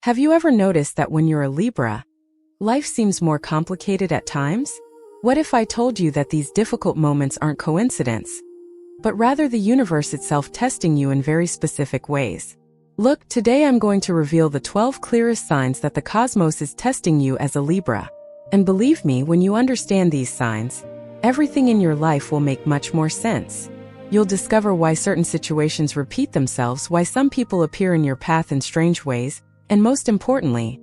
Have you ever noticed that when you're a Libra, life seems more complicated at times? What if I told you that these difficult moments aren't coincidence, but rather the universe itself testing you in very specific ways? Look, today I'm going to reveal the 12 clearest signs that the cosmos is testing you as a Libra. And believe me, when you understand these signs, everything in your life will make much more sense. You'll discover why certain situations repeat themselves, why some people appear in your path in strange ways, and most importantly,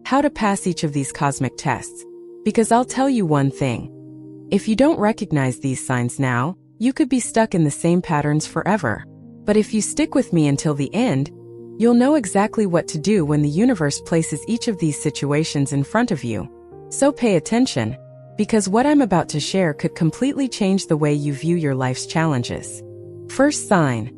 how to pass each of these cosmic tests. Because I'll tell you one thing. If you don't recognize these signs now, you could be stuck in the same patterns forever. But if you stick with me until the end, you'll know exactly what to do when the universe places each of these situations in front of you. So pay attention, because what I'm about to share could completely change the way you view your life's challenges. First sign: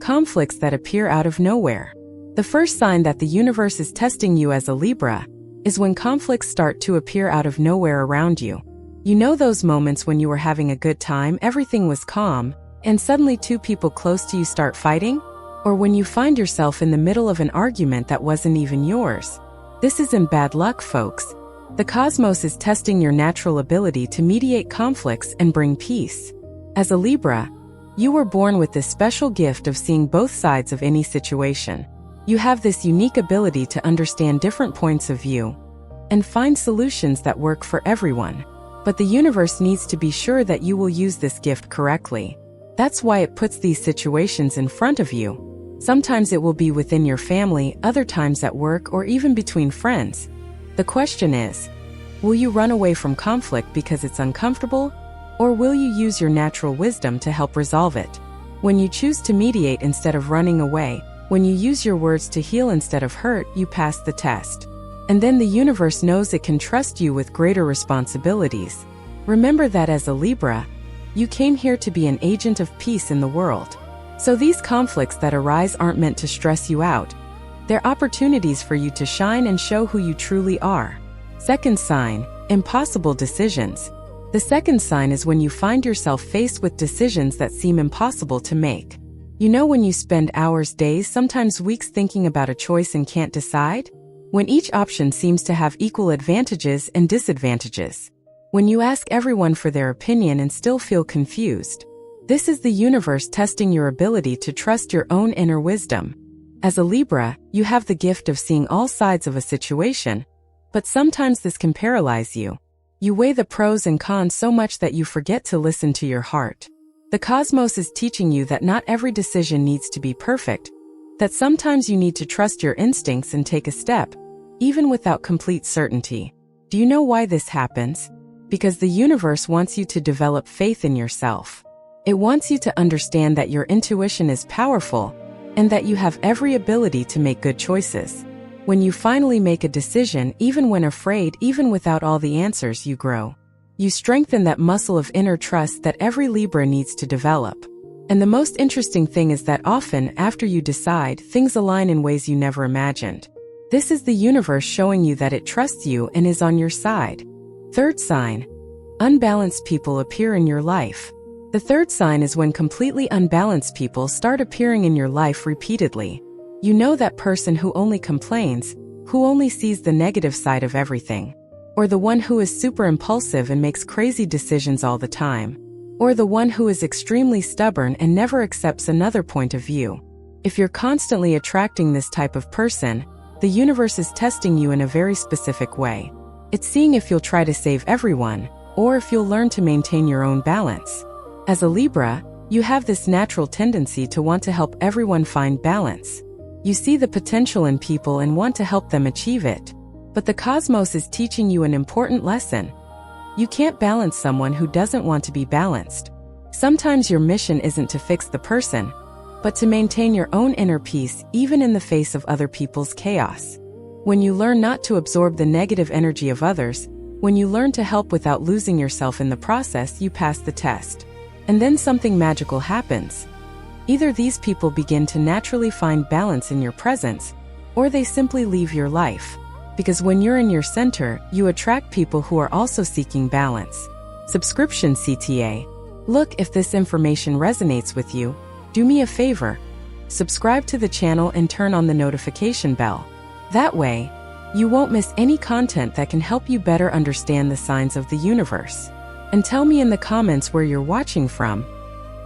conflicts that appear out of nowhere. The first sign that the universe is testing you as a Libra is when conflicts start to appear out of nowhere around you. You know those moments when you were having a good time, everything was calm, and suddenly two people close to you start fighting? Or when you find yourself in the middle of an argument that wasn't even yours? This isn't bad luck, folks. The cosmos is testing your natural ability to mediate conflicts and bring peace. As a Libra, you were born with this special gift of seeing both sides of any situation. You have this unique ability to understand different points of view and find solutions that work for everyone. But the universe needs to be sure that you will use this gift correctly. That's why it puts these situations in front of you. Sometimes it will be within your family, other times at work, or even between friends. The question is, will you run away from conflict because it's uncomfortable, or will you use your natural wisdom to help resolve it? When you choose to mediate instead of running away, when you use your words to heal instead of hurt, you pass the test. And then the universe knows it can trust you with greater responsibilities. Remember that as a Libra, you came here to be an agent of peace in the world. So these conflicts that arise aren't meant to stress you out. They're opportunities for you to shine and show who you truly are. Second sign: impossible decisions. The second sign is when you find yourself faced with decisions that seem impossible to make. You know when you spend hours, days, sometimes weeks thinking about a choice and can't decide? When each option seems to have equal advantages and disadvantages. When you ask everyone for their opinion and still feel confused. This is the universe testing your ability to trust your own inner wisdom. As a Libra, you have the gift of seeing all sides of a situation, but sometimes this can paralyze you. You weigh the pros and cons so much that you forget to listen to your heart. The cosmos is teaching you that not every decision needs to be perfect, that sometimes you need to trust your instincts and take a step, even without complete certainty. Do you know why this happens? Because the universe wants you to develop faith in yourself. It wants you to understand that your intuition is powerful, and that you have every ability to make good choices. When you finally make a decision, even when afraid, even without all the answers, you grow. You strengthen that muscle of inner trust that every Libra needs to develop. And the most interesting thing is that often, after you decide, things align in ways you never imagined. This is the universe showing you that it trusts you and is on your side. Third sign: unbalanced people appear in your life. The third sign is when completely unbalanced people start appearing in your life repeatedly. You know that person who only complains, who only sees the negative side of everything. Or the one who is super impulsive and makes crazy decisions all the time. Or the one who is extremely stubborn and never accepts another point of view. If you're constantly attracting this type of person, the universe is testing you in a very specific way. It's seeing if you'll try to save everyone, or if you'll learn to maintain your own balance. As a Libra, you have this natural tendency to want to help everyone find balance. You see the potential in people and want to help them achieve it. But the cosmos is teaching you an important lesson. You can't balance someone who doesn't want to be balanced. Sometimes your mission isn't to fix the person, but to maintain your own inner peace even in the face of other people's chaos. When you learn not to absorb the negative energy of others, when you learn to help without losing yourself in the process, you pass the test. And then something magical happens. Either these people begin to naturally find balance in your presence, or they simply leave your life. Because when you're in your center, you attract people who are also seeking balance. Subscription CTA. Look, if this information resonates with you, do me a favor. Subscribe to the channel and turn on the notification bell. That way, you won't miss any content that can help you better understand the signs of the universe. And tell me in the comments where you're watching from.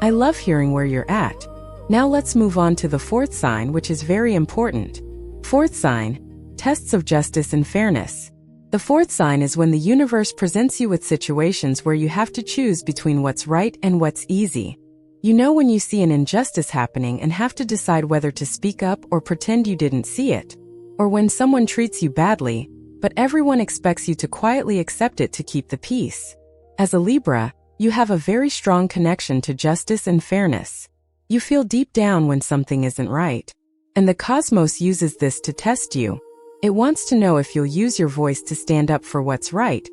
I love hearing where you're at. Now let's move on to the fourth sign, which is very important. Fourth sign, tests of justice and fairness. The fourth sign is when the universe presents you with situations where you have to choose between what's right and what's easy. You know when you see an injustice happening and have to decide whether to speak up or pretend you didn't see it. Or when someone treats you badly, but everyone expects you to quietly accept it to keep the peace. As a Libra, you have a very strong connection to justice and fairness. You feel deep down when something isn't right. And the cosmos uses this to test you. It wants to know if you'll use your voice to stand up for what's right,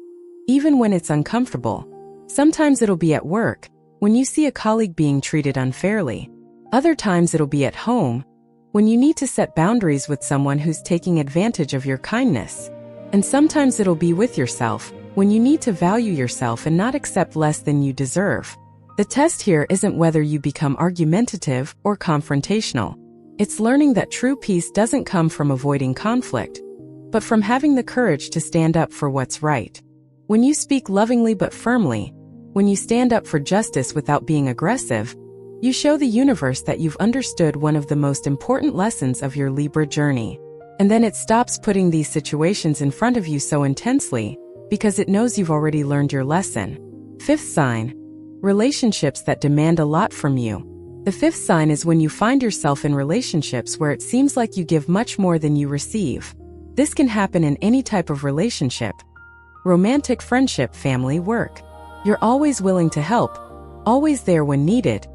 even when it's uncomfortable. Sometimes it'll be at work, when you see a colleague being treated unfairly. Other times it'll be at home, when you need to set boundaries with someone who's taking advantage of your kindness. And sometimes it'll be with yourself, when you need to value yourself and not accept less than you deserve. The test here isn't whether you become argumentative or confrontational. It's learning that true peace doesn't come from avoiding conflict, but from having the courage to stand up for what's right. When you speak lovingly but firmly, when you stand up for justice without being aggressive, you show the universe that you've understood one of the most important lessons of your Libra journey. And then it stops putting these situations in front of you so intensely, because it knows you've already learned your lesson. Fifth sign, relationships that demand a lot from you. The fifth sign is when you find yourself in relationships where it seems like you give much more than you receive. This can happen in any type of relationship. Romantic, friendship, family, work. You're always willing to help, always there when needed,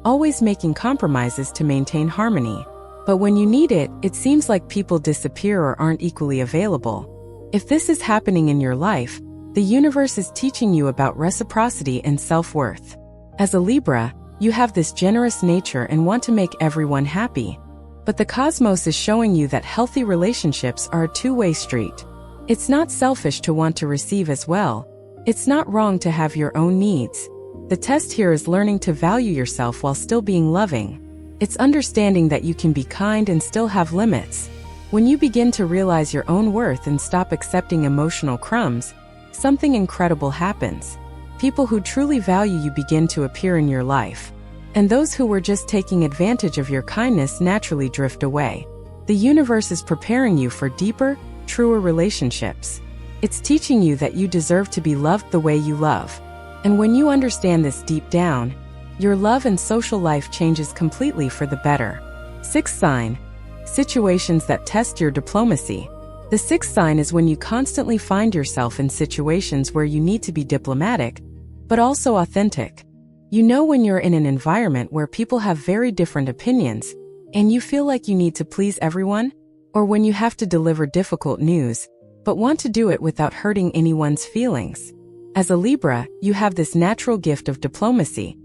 always making compromises to maintain harmony. But when you need it, it seems like people disappear or aren't equally available. If this is happening in your life, the universe is teaching you about reciprocity and self-worth. As a Libra, you have this generous nature and want to make everyone happy. But the cosmos is showing you that healthy relationships are a two-way street. It's not selfish to want to receive as well. It's not wrong to have your own needs. The test here is learning to value yourself while still being loving. It's understanding that you can be kind and still have limits. When you begin to realize your own worth and stop accepting emotional crumbs, something incredible happens. People who truly value you begin to appear in your life. And those who were just taking advantage of your kindness naturally drift away. The universe is preparing you for deeper, truer relationships. It's teaching you that you deserve to be loved the way you love. And when you understand this deep down, your love and social life changes completely for the better. Sixth sign, situations that test your diplomacy. The sixth sign is when you constantly find yourself in situations where you need to be diplomatic, but also authentic. You know when you're in an environment where people have very different opinions, and you feel like you need to please everyone, or when you have to deliver difficult news, but want to do it without hurting anyone's feelings. As a Libra, you have this natural gift of diplomacy.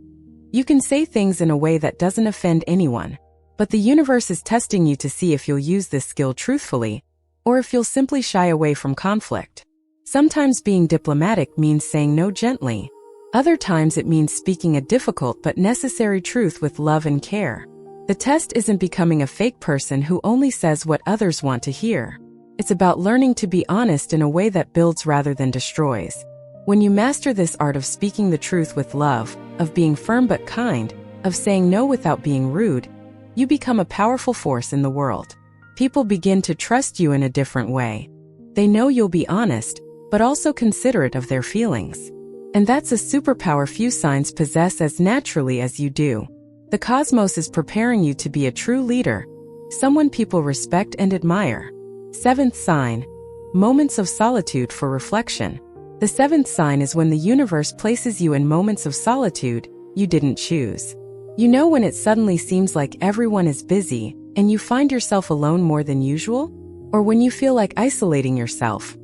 You can say things in a way that doesn't offend anyone, but the universe is testing you to see if you'll use this skill truthfully, or if you'll simply shy away from conflict. Sometimes being diplomatic means saying no gently. Other times it means speaking a difficult but necessary truth with love and care. The test isn't becoming a fake person who only says what others want to hear. It's about learning to be honest in a way that builds rather than destroys. When you master this art of speaking the truth with love, of being firm but kind, of saying no without being rude, you become a powerful force in the world. People begin to trust you in a different way. They know you'll be honest, but also considerate of their feelings. And that's a superpower few signs possess as naturally as you do. The cosmos is preparing you to be a true leader, someone people respect and admire. Seventh sign, moments of solitude for reflection. The seventh sign is when the universe places you in moments of solitude you didn't choose. You know when it suddenly seems like everyone is busy and you find yourself alone more than usual? Or when you feel like isolating yourself,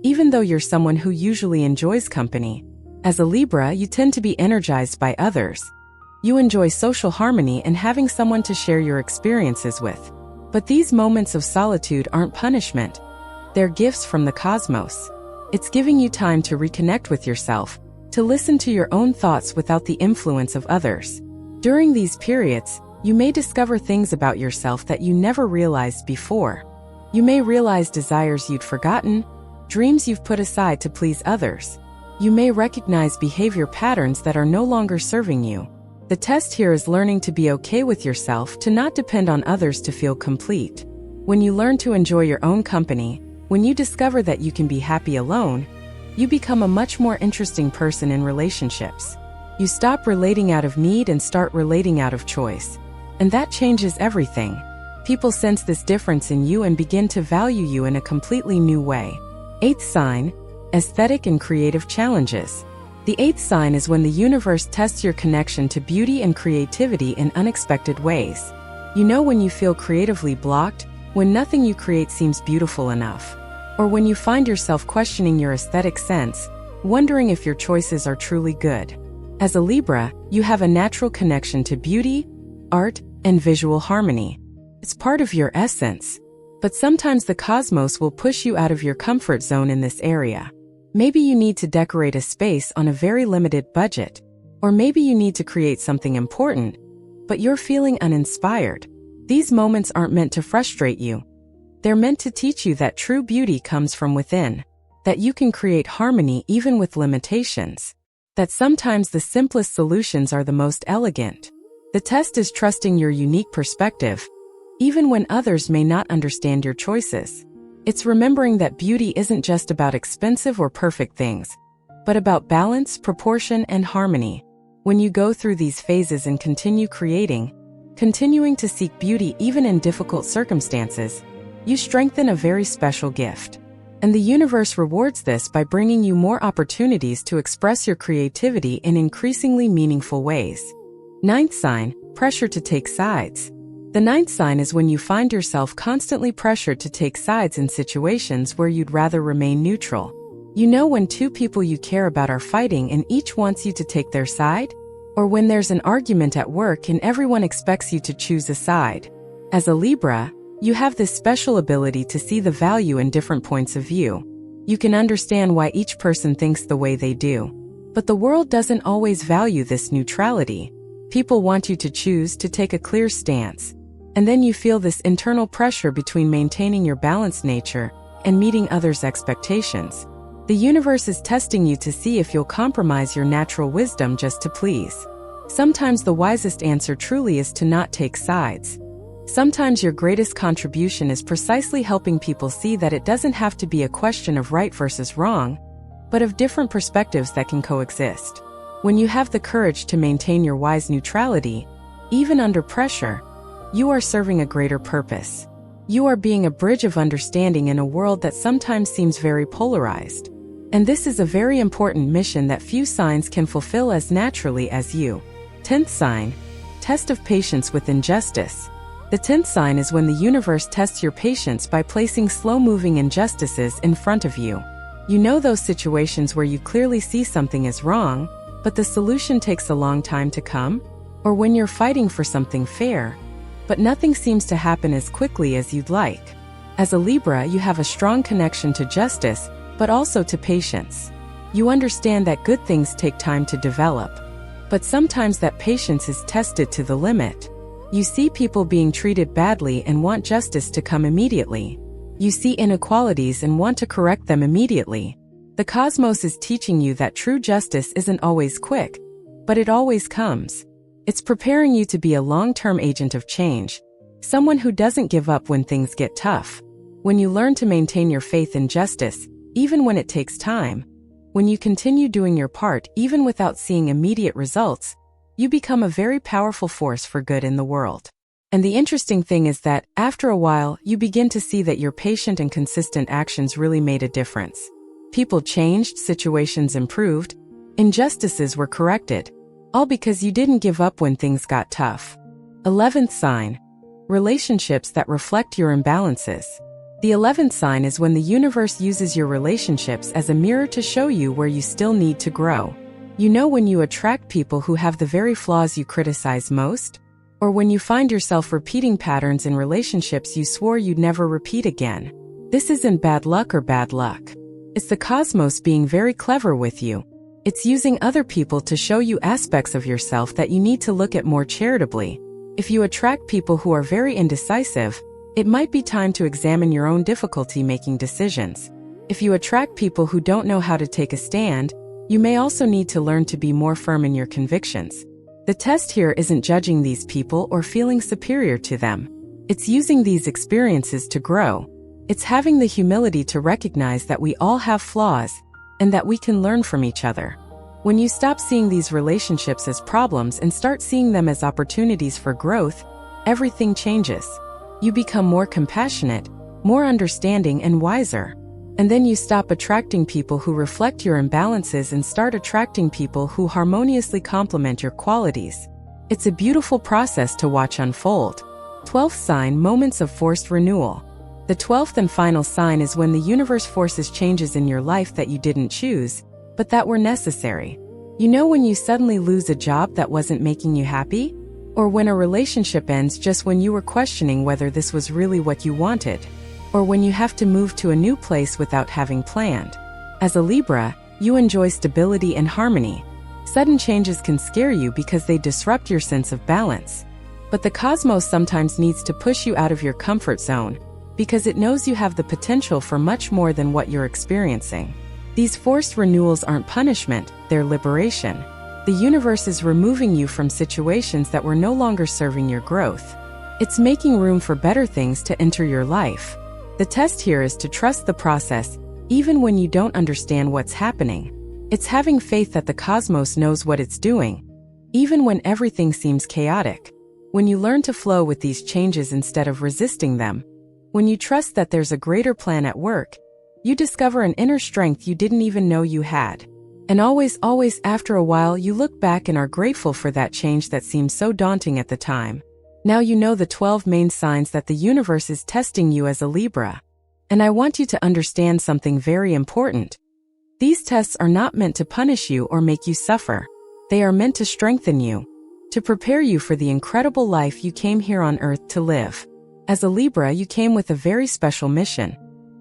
even though you're someone who usually enjoys company. As a Libra, you tend to be energized by others. You enjoy social harmony and having someone to share your experiences with. But these moments of solitude aren't punishment. They're gifts from the cosmos. It's giving you time to reconnect with yourself, to listen to your own thoughts without the influence of others. During these periods, you may discover things about yourself that you never realized before. You may realize desires you'd forgotten, dreams you've put aside to please others. You may recognize behavior patterns that are no longer serving you. The test here is learning to be okay with yourself, to not depend on others to feel complete. When you learn to enjoy your own company, when you discover that you can be happy alone, you become a much more interesting person in relationships. You stop relating out of need and start relating out of choice. And that changes everything. People sense this difference in you and begin to value you in a completely new way. 8th sign, aesthetic and creative challenges. The 8th sign is when the universe tests your connection to beauty and creativity in unexpected ways. You know when you feel creatively blocked, when nothing you create seems beautiful enough, or when you find yourself questioning your aesthetic sense, wondering if your choices are truly good. As a Libra, you have a natural connection to beauty, art, and visual harmony. It's part of your essence. But sometimes the cosmos will push you out of your comfort zone in this area. Maybe you need to decorate a space on a very limited budget, or maybe you need to create something important, but you're feeling uninspired. These moments aren't meant to frustrate you. They're meant to teach you that true beauty comes from within, that you can create harmony even with limitations, that sometimes the simplest solutions are the most elegant. The test is trusting your unique perspective, even when others may not understand your choices. It's remembering that beauty isn't just about expensive or perfect things, but about balance, proportion, and harmony. When you go through these phases and continue creating, continuing to seek beauty even in difficult circumstances, you strengthen a very special gift. And the universe rewards this by bringing you more opportunities to express your creativity in increasingly meaningful ways. 9th sign, pressure to take sides. The 9th sign is when you find yourself constantly pressured to take sides in situations where you'd rather remain neutral. You know when two people you care about are fighting and each wants you to take their side? Or when there's an argument at work and everyone expects you to choose a side. As a Libra, you have this special ability to see the value in different points of view. You can understand why each person thinks the way they do. But the world doesn't always value this neutrality. People want you to choose to take a clear stance. And then you feel this internal pressure between maintaining your balanced nature and meeting others' expectations. The universe is testing you to see if you'll compromise your natural wisdom just to please. Sometimes the wisest answer truly is to not take sides. Sometimes your greatest contribution is precisely helping people see that it doesn't have to be a question of right versus wrong, but of different perspectives that can coexist. When you have the courage to maintain your wise neutrality, even under pressure, you are serving a greater purpose. You are being a bridge of understanding in a world that sometimes seems very polarized. And this is a very important mission that few signs can fulfill as naturally as you. 10th sign, test of patience with injustice. The 10th sign is when the universe tests your patience by placing slow-moving injustices in front of you. You know those situations where you clearly see something is wrong, but the solution takes a long time to come? Or when you're fighting for something fair, but nothing seems to happen as quickly as you'd like. As a Libra, you have a strong connection to justice, but also to patience. You understand that good things take time to develop, but sometimes that patience is tested to the limit. You see people being treated badly and want justice to come immediately. You see inequalities and want to correct them immediately. The cosmos is teaching you that true justice isn't always quick, but it always comes. It's preparing you to be a long-term agent of change, someone who doesn't give up when things get tough. When you learn to maintain your faith in justice, even when it takes time, when you continue doing your part even without seeing immediate results, you become a very powerful force for good in the world. And the interesting thing is that, after a while, you begin to see that your patient and consistent actions really made a difference. People changed, situations improved, injustices were corrected, all because you didn't give up when things got tough. 11th sign, relationships that reflect your imbalances. The 11th sign is when the universe uses your relationships as a mirror to show you where you still need to grow. You know when you attract people who have the very flaws you criticize most? Or when you find yourself repeating patterns in relationships you swore you'd never repeat again. This isn't bad luck or bad luck. It's the cosmos being very clever with you. It's using other people to show you aspects of yourself that you need to look at more charitably. If you attract people who are very indecisive, It might be time to examine your own difficulty making decisions. If you attract people who don't know how to take a stand, you may also need to learn to be more firm in your convictions. The test here isn't judging these people or feeling superior to them. It's using these experiences to grow. It's having the humility to recognize that we all have flaws and that we can learn from each other. When you stop seeing these relationships as problems and start seeing them as opportunities for growth, everything changes. You become more compassionate, more understanding, and wiser. And then you stop attracting people who reflect your imbalances and start attracting people who harmoniously complement your qualities. It's a beautiful process to watch unfold. 12th sign, moments of forced renewal. The 12th and final sign is when the universe forces changes in your life that you didn't choose, but that were necessary. You know, when you suddenly lose a job that wasn't making you happy? Or when a relationship ends just when you were questioning whether this was really what you wanted? Or when you have to move to a new place without having planned? As a Libra, you enjoy stability and harmony. Sudden changes can scare you because they disrupt your sense of balance. But the cosmos sometimes needs to push you out of your comfort zone, because it knows you have the potential for much more than what you're experiencing. These forced renewals aren't punishment, they're liberation. The universe is removing you from situations that were no longer serving your growth. It's making room for better things to enter your life. The test here is to trust the process, even when you don't understand what's happening. It's having faith that the cosmos knows what it's doing, even when everything seems chaotic. When you learn to flow with these changes instead of resisting them, when you trust that there's a greater plan at work, you discover an inner strength you didn't even know you had. And always after a while you look back and are grateful for that change that seemed so daunting at the time. Now you know the 12 main signs that the universe is testing you as a Libra. And I want you to understand something very important. These tests are not meant to punish you or make you suffer. They are meant to strengthen you, to prepare you for the incredible life you came here on Earth to live. As a Libra, you came with a very special mission: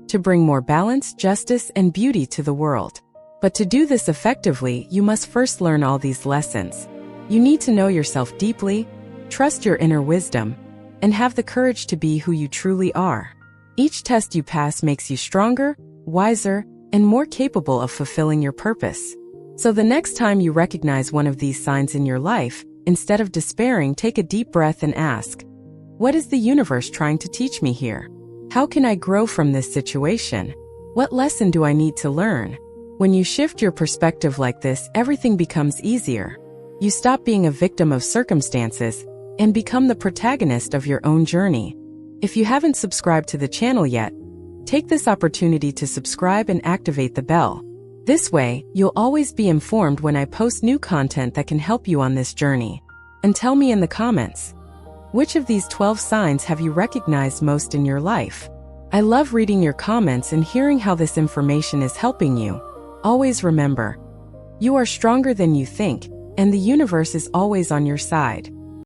to bring more balance, justice, and beauty to the world. But to do this effectively, you must first learn all these lessons. You need to know yourself deeply, trust your inner wisdom, and have the courage to be who you truly are. Each test you pass makes you stronger, wiser, and more capable of fulfilling your purpose. So the next time you recognize one of these signs in your life, instead of despairing, take a deep breath and ask, what is the universe trying to teach me here? How can I grow from this situation? What lesson do I need to learn? When you shift your perspective like this, everything becomes easier. You stop being a victim of circumstances and become the protagonist of your own journey. If you haven't subscribed to the channel yet, take this opportunity to subscribe and activate the bell. This way, you'll always be informed when I post new content that can help you on this journey. And tell me in the comments, which of these 12 signs have you recognized most in your life? I love reading your comments and hearing how this information is helping you. Always remember, you are stronger than you think, and the universe is always on your side.